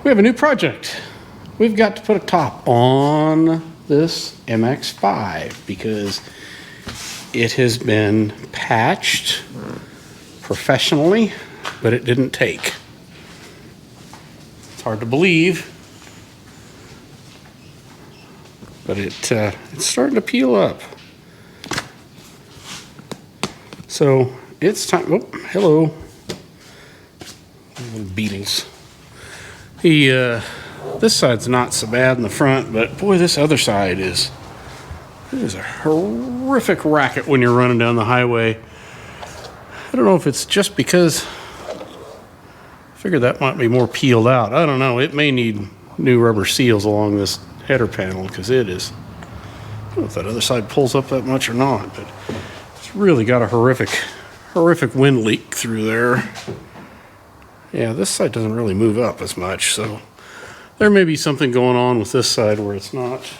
We have a new project. We've got to put a top on this MX-5 because it has been patched professionally, but it didn't take. It's hard to believe, but it's starting to peel up. So it's time. Oh, hello. Little beetles. This side's not so bad in the front, but boy, this other side is a horrific racket when you're running down the highway. I don't know if it's just because I figured that might be more peeled out. I don't know. It may need new rubber seals along this header panel because it is. I don't know if that other side pulls up that much or not, but it's really got a horrific wind leak through there. Yeah, this side doesn't really move up as much, so there may be something going on with this side where it's not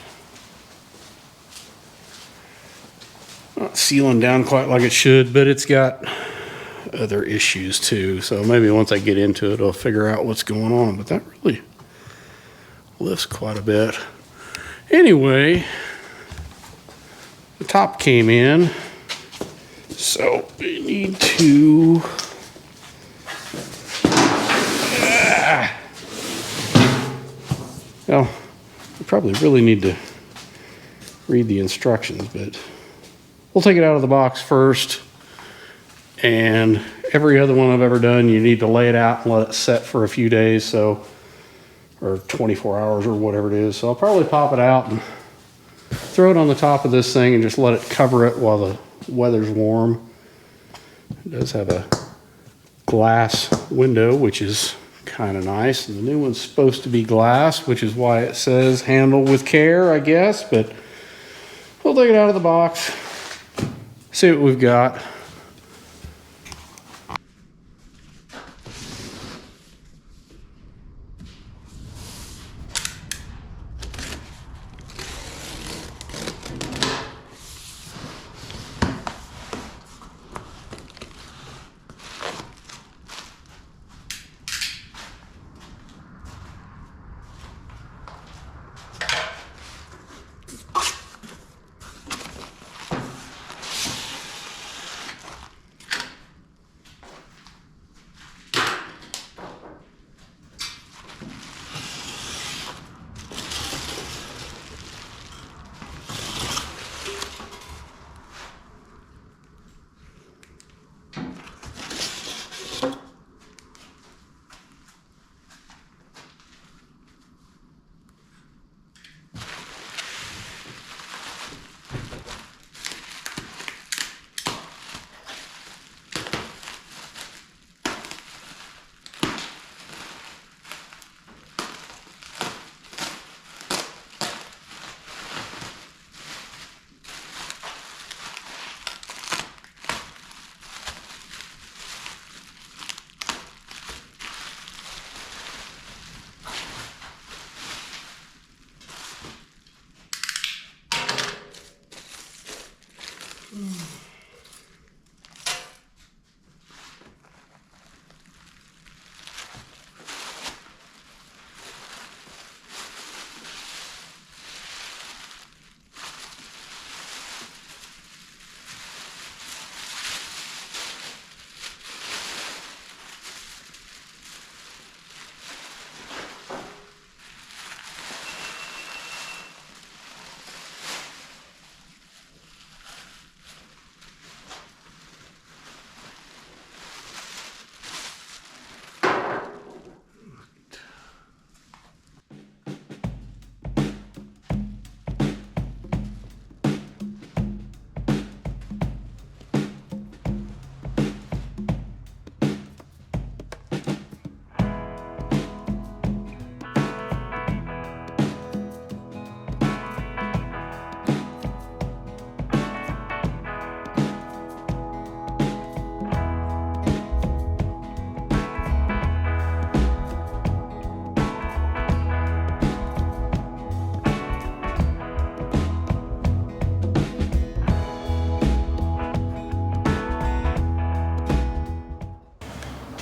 sealing down quite like it should, but it's got other issues too. So maybe once I get into it, I'll figure out what's going on, but that really lifts quite a bit. Anyway, the top came in, so we need to well, I probably really need to read the instructions, but we'll take it out of the box first. And every other one I've ever done, you need to lay it out and let it set for a few days, so, or 24 hours or whatever it is. So I'll probably pop it out and throw it on the top of this thing and just let it cover it while the weather's warm. It does have a glass window, which is kind of nice, and the new one's supposed to be glass, which is why it says handle with care, I guess. But we'll take it out of the box, see what we've got.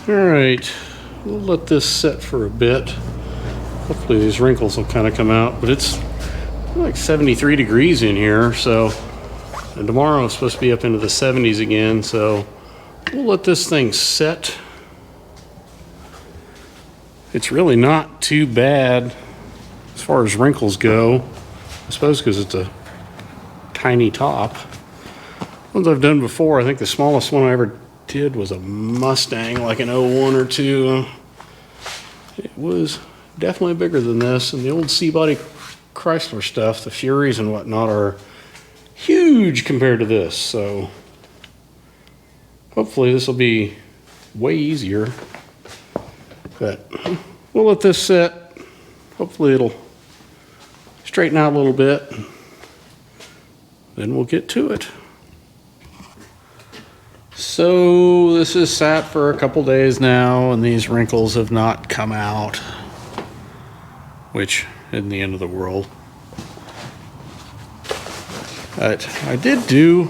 All right, we'll let this set for a bit. Hopefully these wrinkles will kind of come out, but it's like 73 degrees in here, so, and tomorrow it's supposed to be up into the 70s again, so we'll let this thing set. It's really not too bad as far as wrinkles go, I suppose because it's a tiny top. Ones I've done before, I think the smallest one I ever did was a Mustang, like an 01 or 2. It was definitely bigger than this, and the old C-body Chrysler stuff, the Furies and whatnot, are huge compared to this, so hopefully this will be way easier. But we'll let this sit. Hopefully it'll straighten out a little bit. Then we'll get to it. So this has sat for a couple days now, and these wrinkles have not come out, which isn't the end of the world. But I did do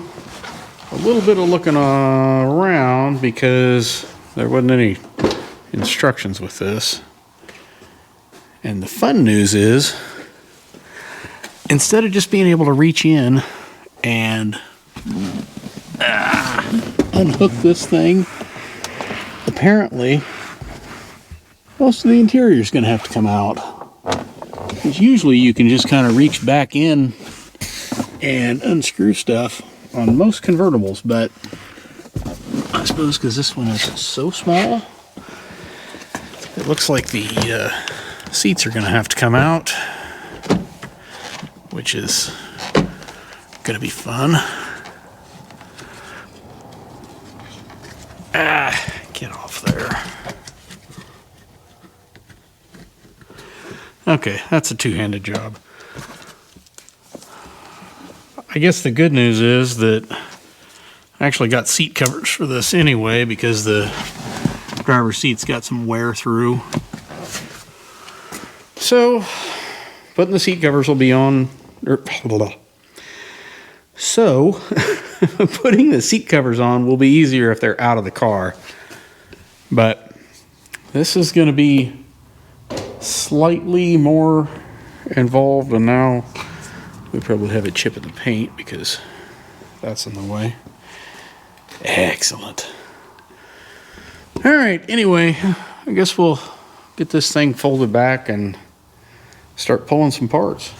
a little bit of looking around because there wasn't any instructions with this. And the fun news is, instead of just being able to reach in and unhook this thing, apparently most of the interior is going to have to come out. Because usually you can just kind of reach back in and unscrew stuff on most convertibles, but I suppose because this one is so small, it looks like the seats are going to have to come out, which is going to be fun. Get off there. Okay, that's a two-handed job. I guess the good news is that I actually got seat covers for this anyway, because the driver's seat's got some wear through. So, putting the seat covers will be on. So, putting the seat covers on will be easier if they're out of the car. But this is going to be slightly more involved, and now we probably have a chip in the paint because that's in the way. Excellent. All right, anyway, I guess we'll get this thing folded back and start pulling some parts.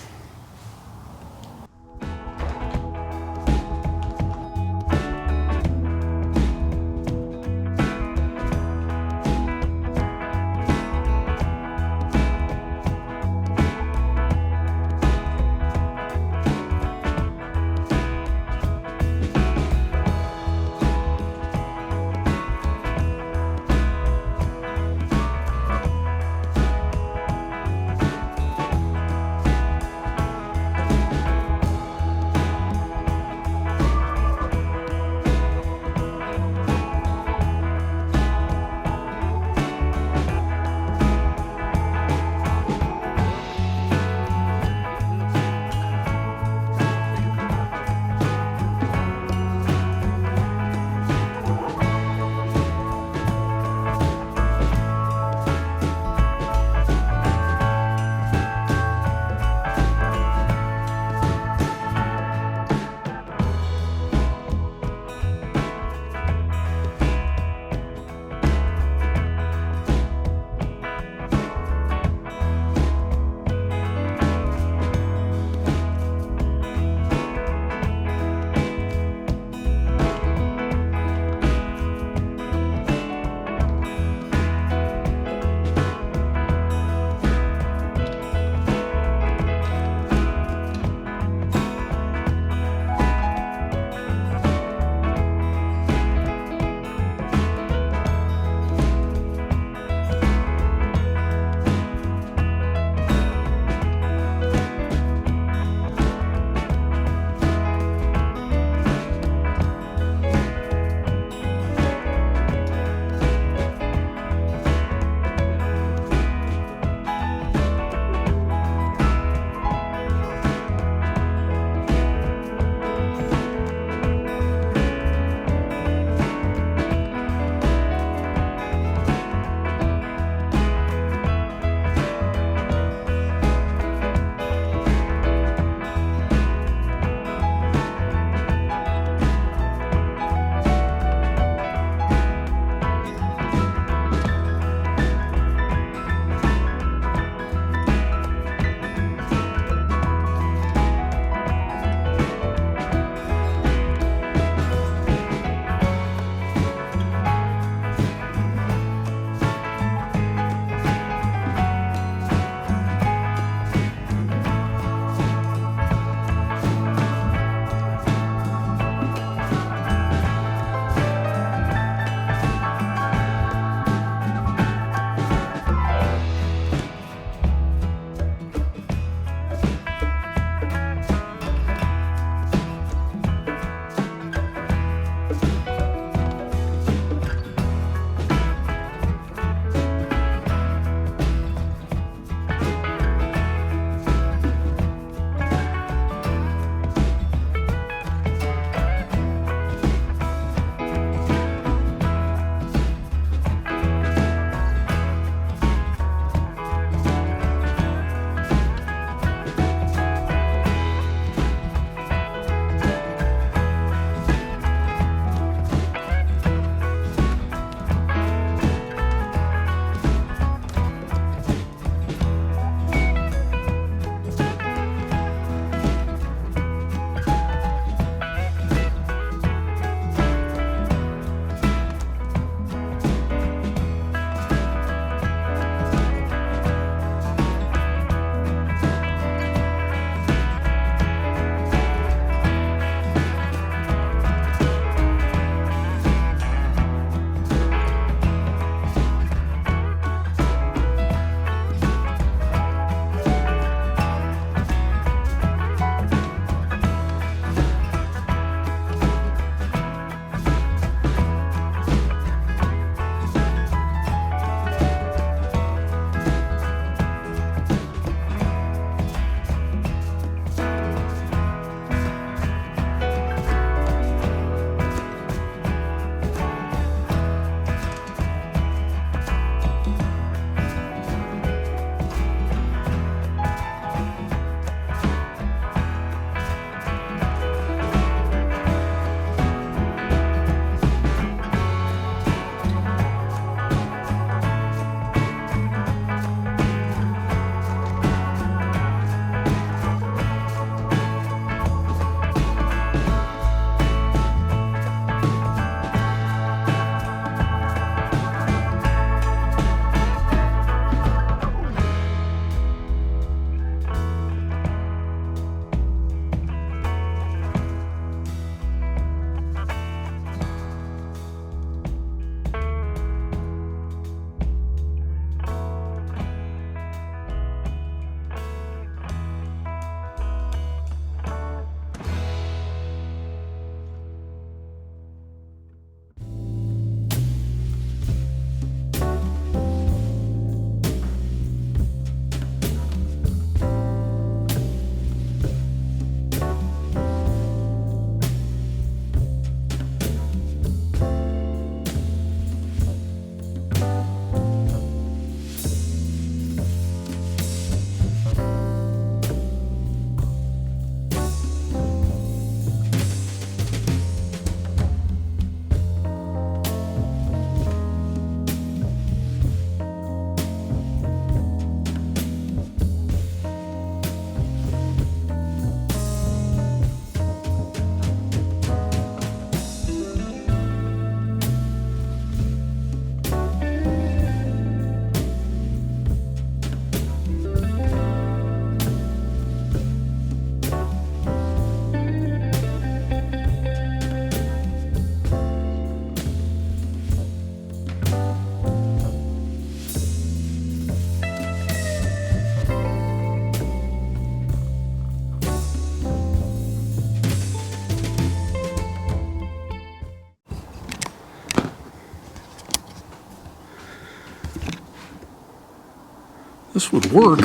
this would work.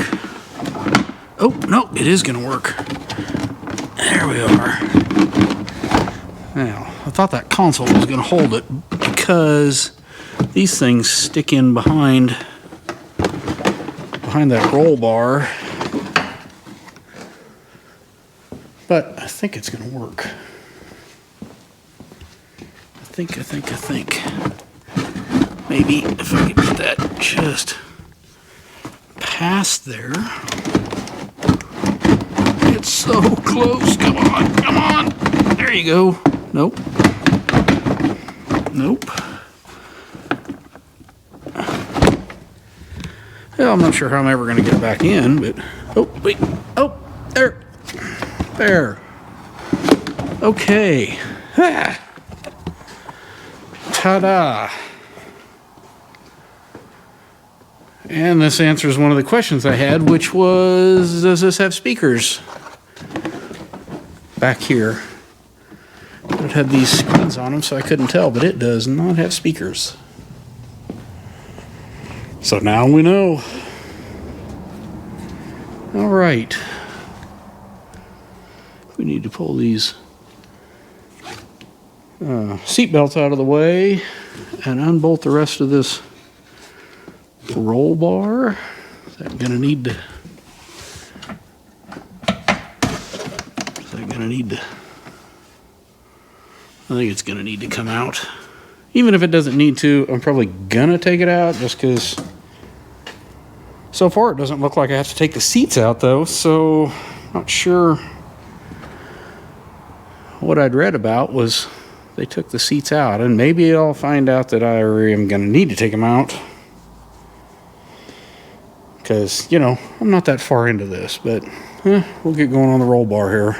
Oh, no, it is going to work. There we are. Now, I thought that console was going to hold it because these things stick in behind that roll bar. But I think it's going to work. I think. Maybe if I could get that just past there. It's so close. Come on. There you go. Nope. Well, I'm not sure how I'm ever going to get it back in, but... Oh, wait. Oh, there. There. Okay. Ah. Ta-da. And this answers one of the questions I had, which was, does this have speakers? Back here. It had these screens on them, so I couldn't tell, but it does not have speakers. So now we know. All right. We need to pull these seat belts out of the way and unbolt the rest of this roll bar. Is that gonna need to? I think it's gonna need to come out. Even if it doesn't need to, I'm probably gonna take it out just because so far it doesn't look like I have to take the seats out though, so not sure. What I'd read about was they took the seats out, and maybe I'll find out that I am gonna need to take them out. Because, you know, I'm not that far into this, but we'll get going on the roll bar here.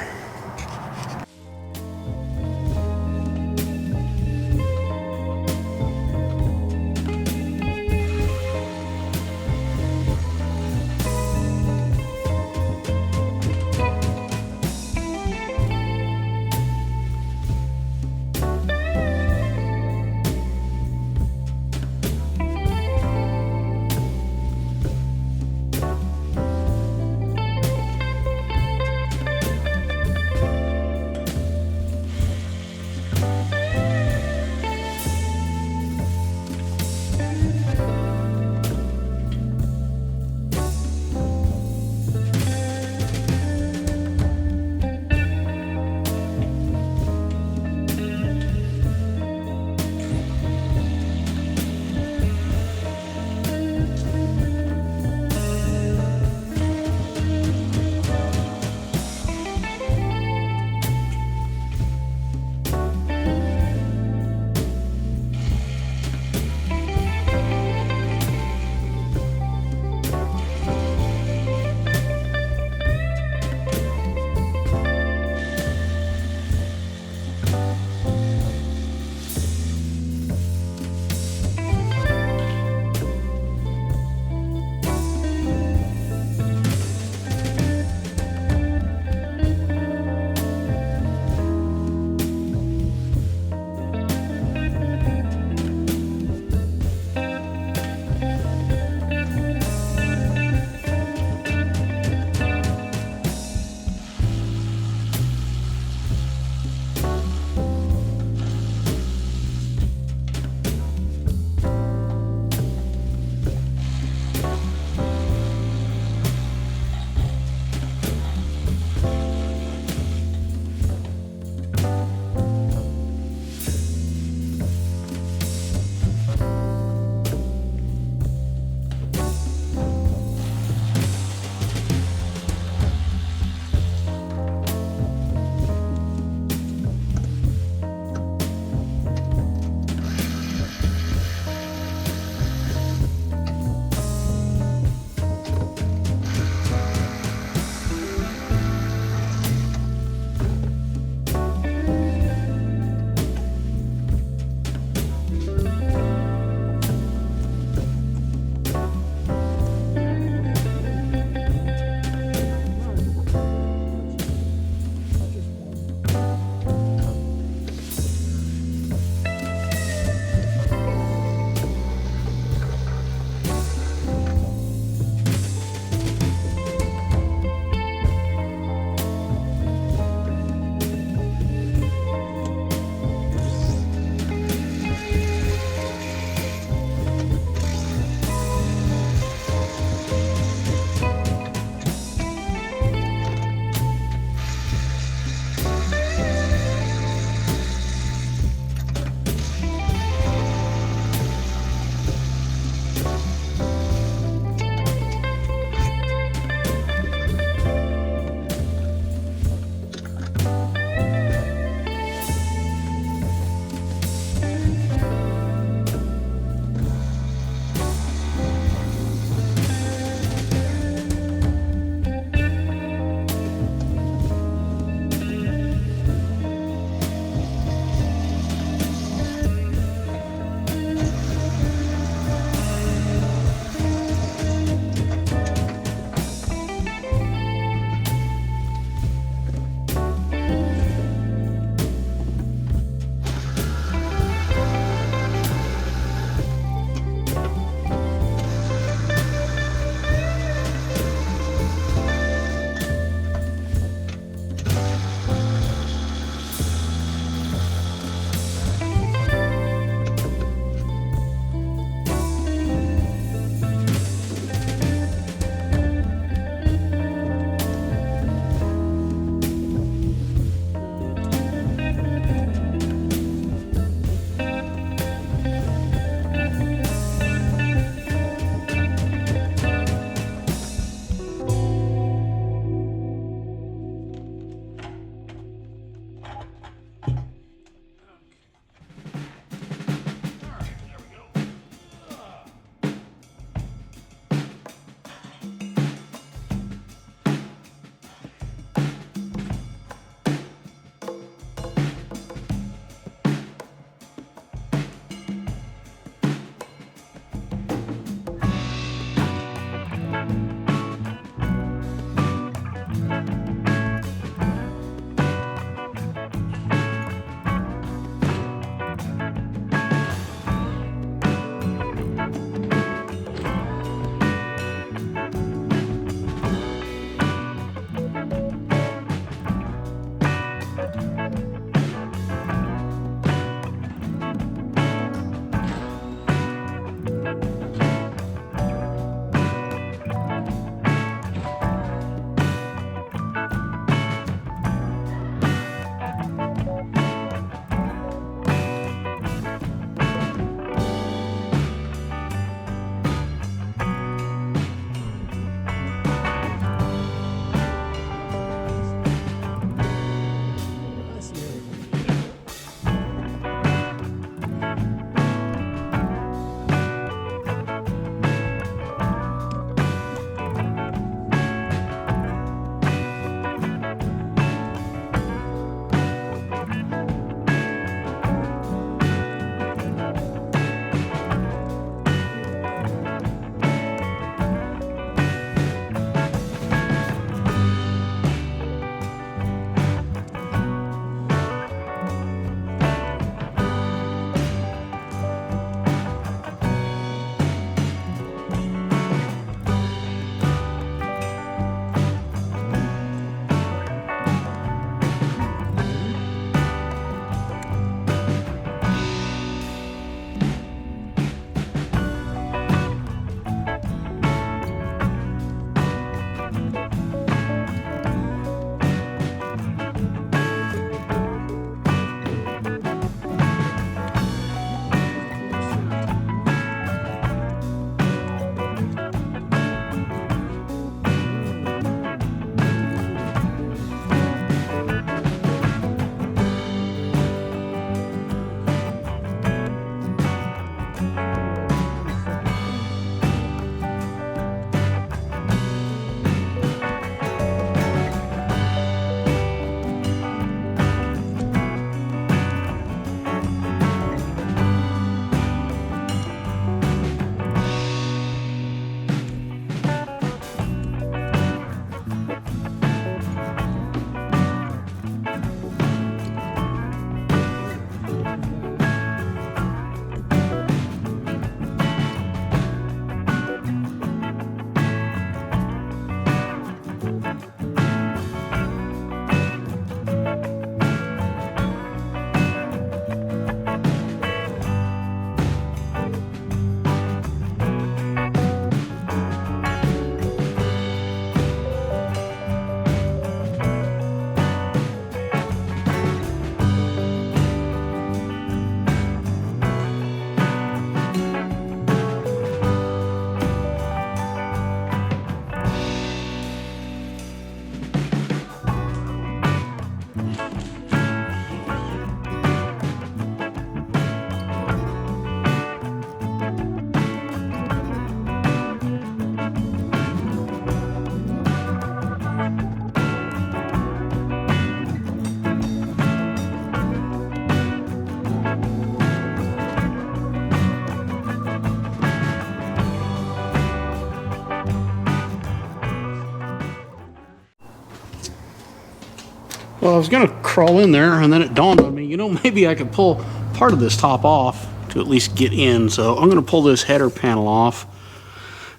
Well, I was gonna crawl in there, and then it dawned on me, you know, maybe I could pull part of this top off to at least get in. So I'm gonna pull this header panel off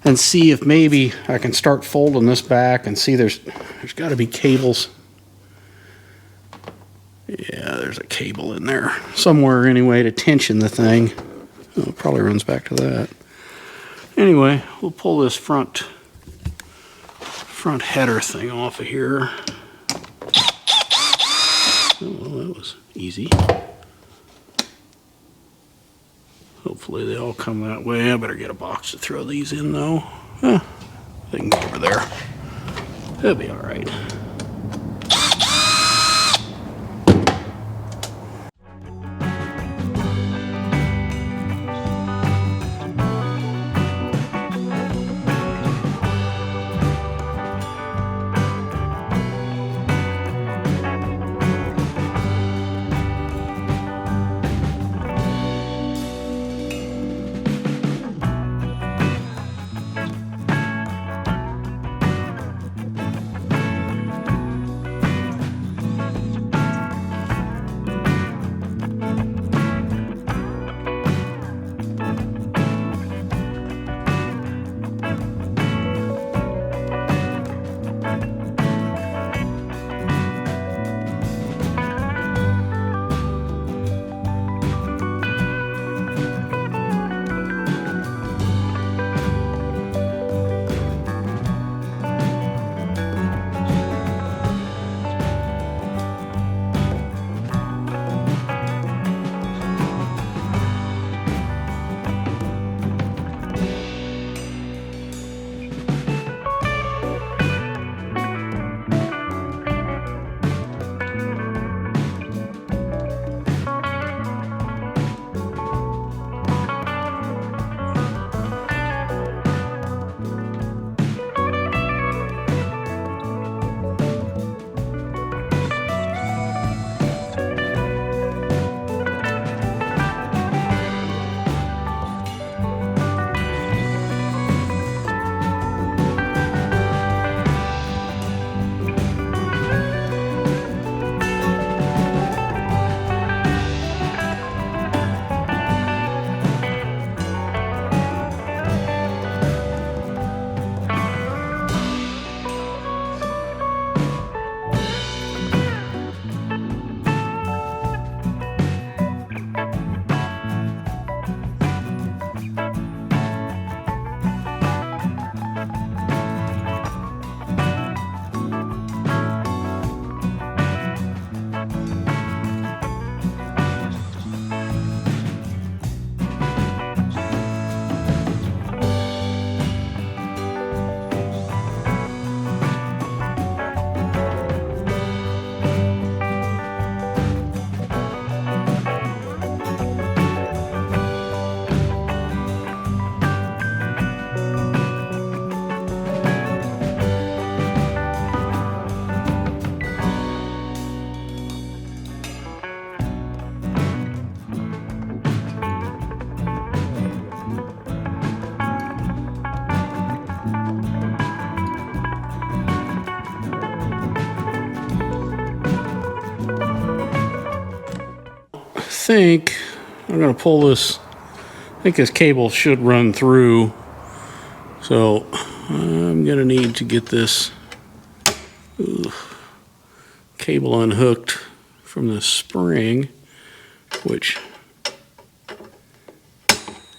and see if maybe I can start folding this back and see there's gotta be cables. Yeah, there's a cable in there somewhere anyway to tension the thing. Oh, it probably runs back to that. Anyway, we'll pull this front header thing off of here. Oh, well, that was easy. Hopefully they all come that way. I better get a box to throw these in though. They can go over there. They'll be all right. think I'm going to pull this. I think this cable should run through. So I'm going to need to get this cable unhooked from the spring, which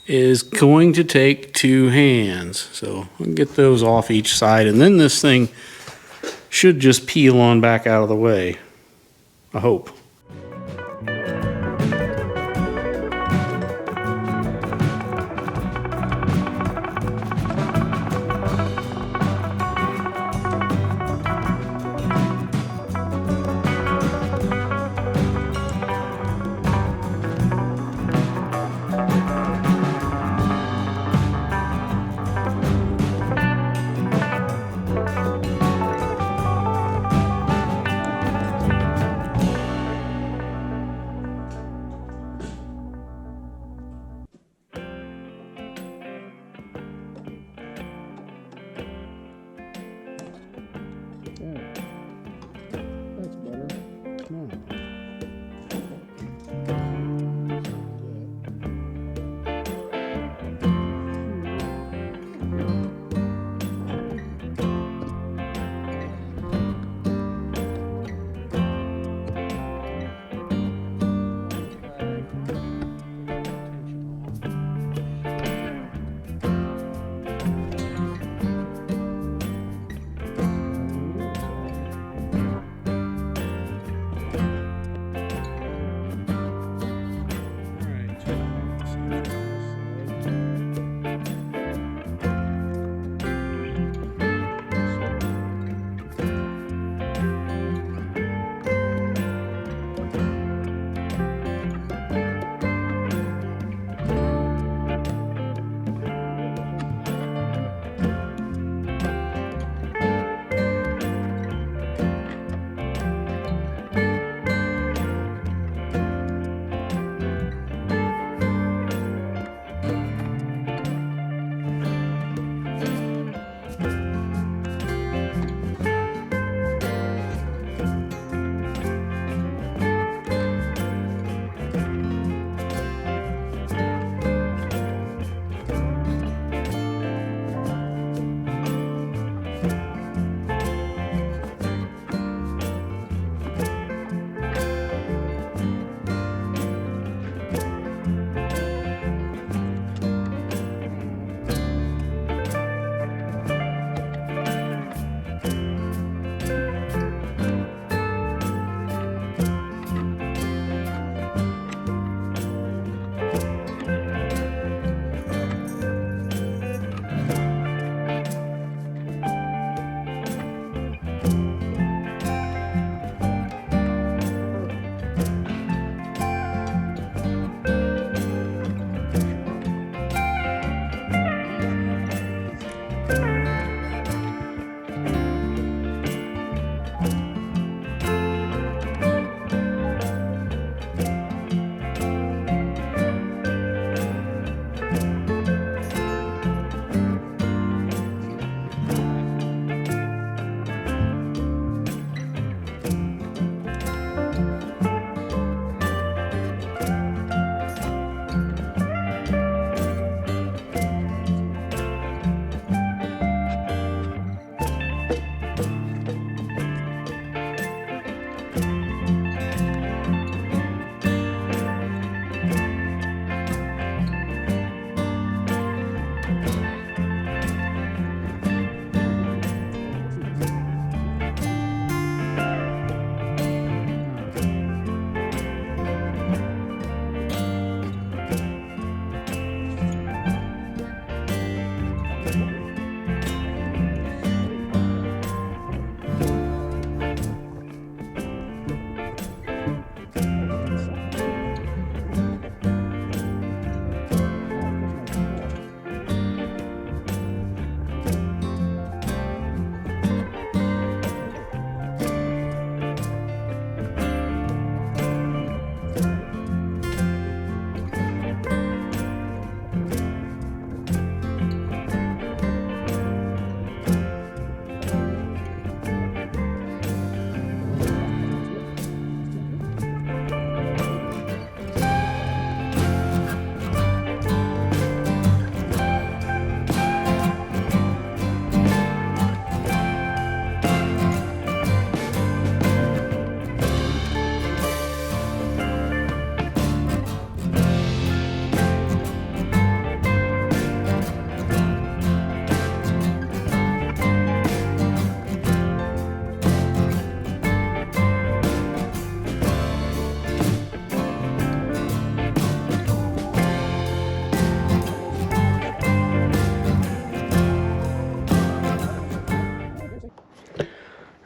is going to take 2 hands. So I'll get those off each side, and then this thing should just peel on back out of the way. I hope.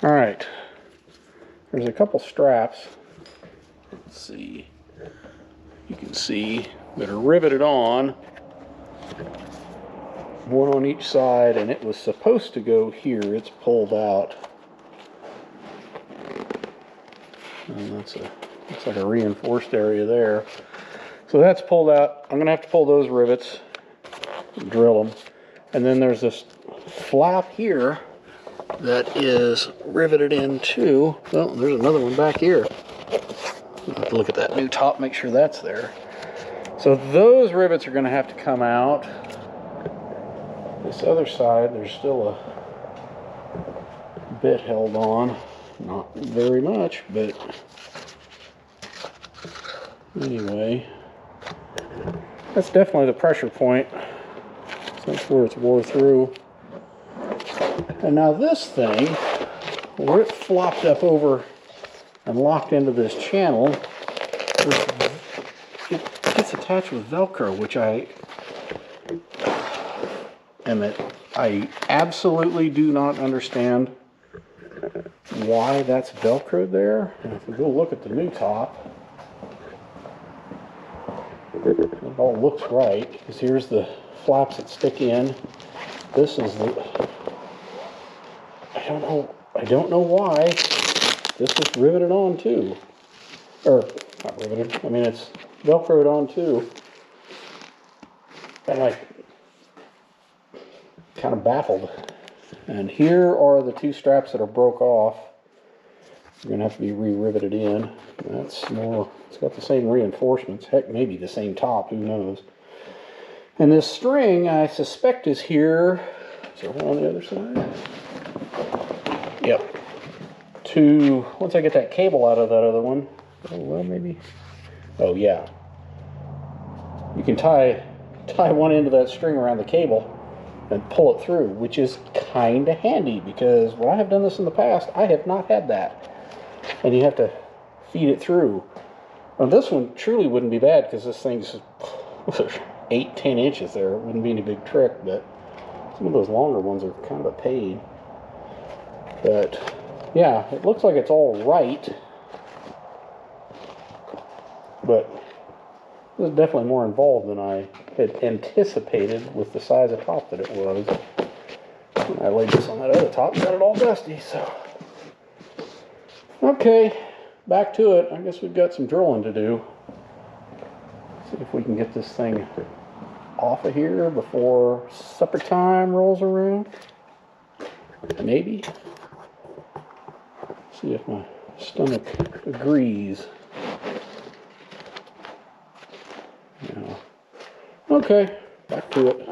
All right, there's a couple straps. Let's see. You can see that are riveted on, one on each side, and it was supposed to go here. It's pulled out. And looks like a reinforced area there. So that's pulled out. I'm gonna have to pull those rivets, drill them. And then there's this flap here that is riveted in too. Well, there's another one back here. I'll have to look at that new top, make sure that's there. So those rivets are gonna have to come out. This other side, there's still a bit held on. Not very much, but anyway, that's definitely the pressure point. That's where it's wore through. And now this thing, where it flopped up over and locked into this channel, it gets attached with Velcro, which I absolutely do not understand why that's Velcroed there. And if we go look at the new top, it all looks right, because here's the flaps that stick in. This is the, I don't know why this is riveted on too. Or not riveted, I mean it's Velcroed on too. And I kind of baffled. And here are the two straps that are broke off. They're gonna have to be re-riveted in. That's more, it's got the same reinforcements. Heck, maybe the same top, who knows. And this string, I suspect, is here. Is there one on the other side? Yep. To, once I get that cable out of that other one, oh, well, maybe. Oh, yeah. You can tie one end of that string around the cable and pull it through, which is kind of handy, because when I have done this in the past, I have not had that. And you have to feed it through. Now this one truly wouldn't be bad, because this thing's 8-10 inches there. It wouldn't be any big trick, but some of those longer ones are kind of a pain. But yeah, it looks like it's all right, but this is definitely more involved than I had anticipated with the size of top that it was. And I laid this on that other top, got it all dusty, so. Okay, back to it. I guess we've got some drilling to do. See if we can get this thing off of here before supper time rolls around. Maybe. See if my stomach agrees. Yeah. Okay, back to it.